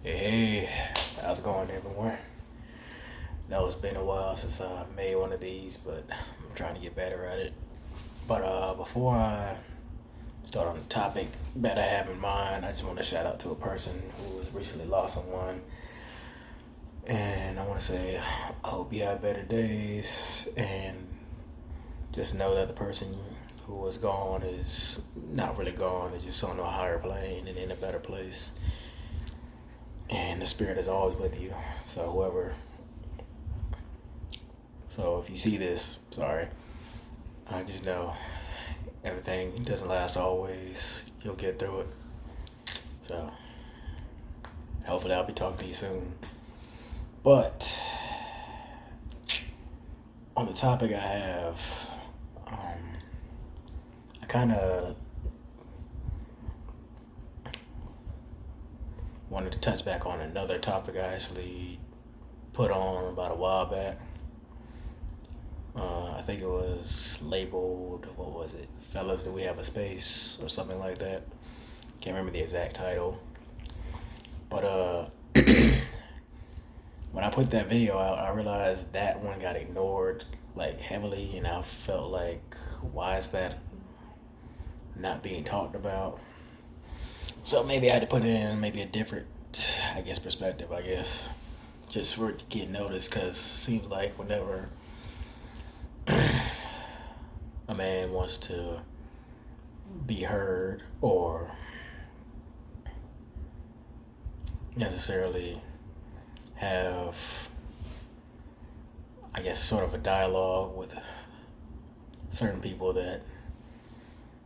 Hey, how's it going, everyone? No, it's been a while since I made one of these, but I'm trying to get better at it. But before I start on the topic that I have in mind, I just want to shout out to a person who has recently lost someone, and I want to say, I hope you have better days, and just know that the person who was gone is not really gone; they're just on a higher plane and in a better place. And the spirit is always with you. So whoever So if you see this, sorry, I just know everything doesn't last always. You'll get through it. So hopefully I'll be talking to you soon. But on the topic I have, I kind of wanted to touch back on another topic I actually put on about a while back. I think it was labeled, what was it? Fellas, do we have a space or something like that? Can't remember the exact title. But when I put that video out, I realized that one got ignored like heavily, and I felt like, why is that not being talked about? So maybe I had to put it in maybe a different, I guess, perspective, I guess, just for it to get noticed, because it seems like whenever a man wants to be heard or necessarily have, I guess, sort of a dialogue with certain people, that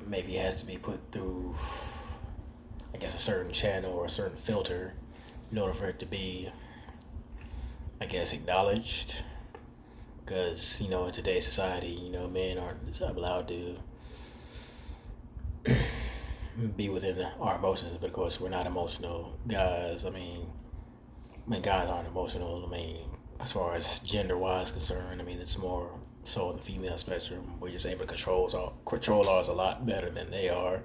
maybe has to be put through, I guess, a certain channel or a certain filter in order for it to be, I guess, acknowledged. Because, in today's society, men aren't allowed to be within our emotions, but of course, we're not emotional guys. I mean, guys aren't emotional. As far as gender-wise concerned, it's more so in the female spectrum. We're just able to control ours a lot better than they are.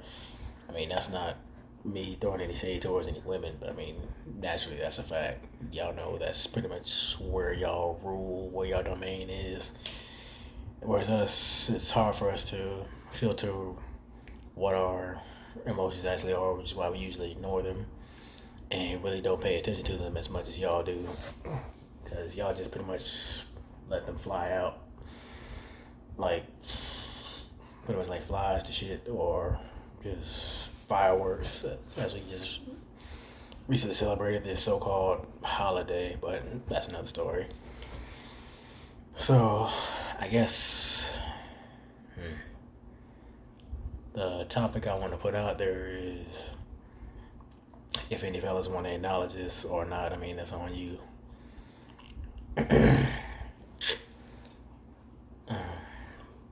That's not me throwing any shade towards any women, but naturally, that's a fact. Y'all know that's pretty much where y'all rule, where y'all domain is. Whereas us, it's hard for us to filter what our emotions actually are, which is why we usually ignore them and really don't pay attention to them as much as y'all do, because y'all just pretty much let them fly out like pretty much like flies to shit, or just fireworks, as we just recently celebrated this so-called holiday, but that's another story. So I guess the topic I want to put out there is, if any fellas want to acknowledge this or not, that's on you.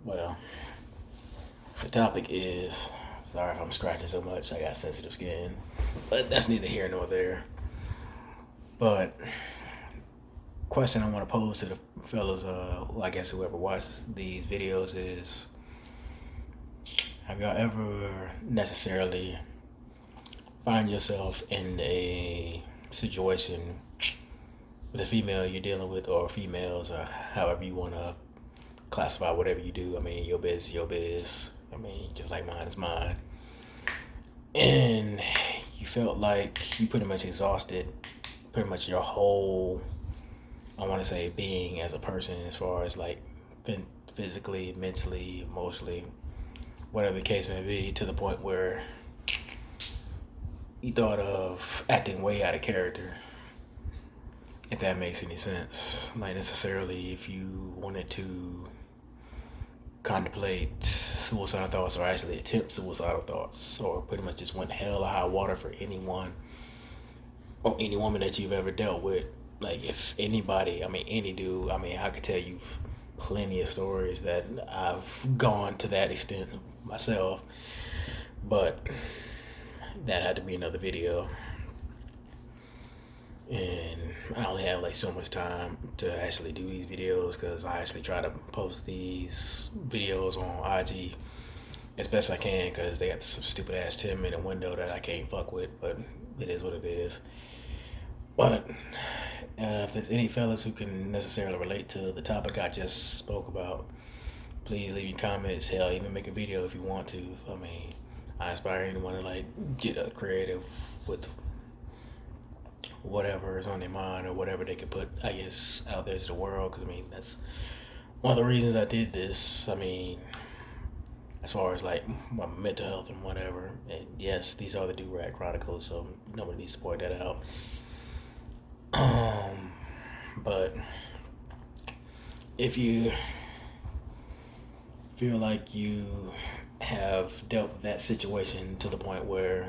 Well, the topic is, sorry if I'm scratching so much, I got sensitive skin, but that's neither here nor there. But question I want to pose to the fellas, I guess whoever watches these videos, is, have y'all ever necessarily find yourself in a situation with a female you're dealing with, or females, or however you want to classify whatever you do? Your biz is your biz. Just like mine is mine. And you felt like you pretty much exhausted pretty much your whole, I want to say, being as a person, as far as like physically, mentally, emotionally, whatever the case may be, to the point where you thought of acting way out of character, if that makes any sense. Like, necessarily, if you wanted to contemplate suicidal thoughts, or actually attempt suicidal thoughts, or pretty much just went hell or high water for anyone or any woman that you've ever dealt with. Like, if anybody, any dude, I could tell you plenty of stories that I've gone to that extent myself, but that had to be another video. And I only have like so much time to actually do these videos, because I actually try to post these videos on IG as best I can, because they got some stupid ass 10-minute window that I can't fuck with, but it is what it is. But if there's any fellas who can necessarily relate to the topic I just spoke about, please leave your comments. Hell, even make a video if you want to. I mean, I inspire anyone to like get creative with whatever is on their mind or whatever they can put, I guess, out there to the world. Because I mean, that's one of the reasons I did this. I mean, as far as like my mental health and whatever. And yes, these are the Do Rag Chronicles, so nobody needs to point that out. But if you feel like you have dealt with that situation to the point where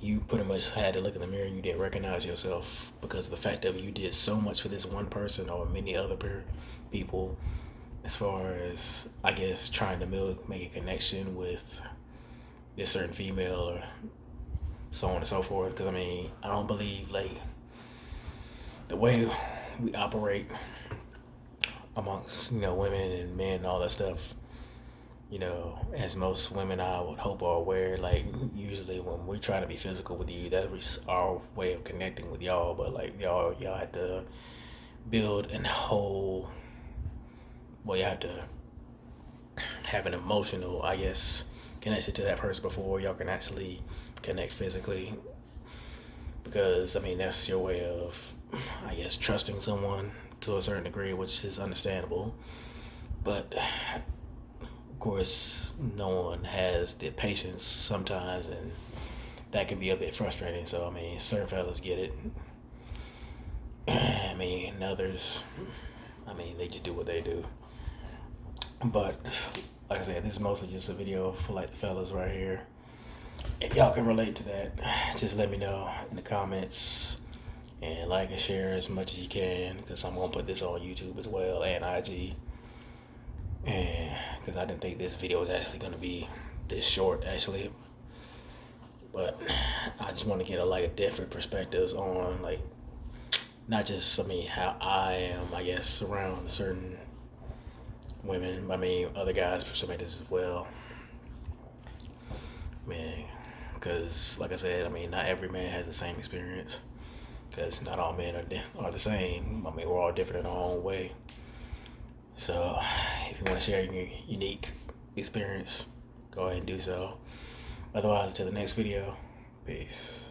you pretty much had to look in the mirror and you didn't recognize yourself because of the fact that you did so much for this one person or many other people, as far as I guess trying to make a connection with this certain female or so on and so forth. Because I mean, I don't believe like the way we operate amongst women and men and all that stuff. As most women I would hope are aware, like usually when we try to be physical with you, that's our way of connecting with y'all. But like y'all have to build a whole. Well, you have to have an emotional, I guess, connection to that person before y'all can actually connect physically. Because I mean that's your way of, I guess, trusting someone to a certain degree, which is understandable. But of course, no one has the patience sometimes, and that can be a bit frustrating. So, I mean, certain fellas get it. I mean, others, I mean, they just do what they do. But, like I said, this is mostly just a video for, like, the fellas right here. If y'all can relate to that, just let me know in the comments. And like and share as much as you can, because I'm going to put this on YouTube as well and IG. And because I didn't think this video was actually going to be this short, actually. But I just want to get a different perspectives on, like, not just, I mean, how I am, I guess, around certain women. I mean, other guys participate this as well. Man, because, like I said, I mean, not every man has the same experience. Because not all men are the same. I mean, we're all different in our own way. So, if you want to share your unique experience, go ahead and do so. Otherwise, until the next video, peace.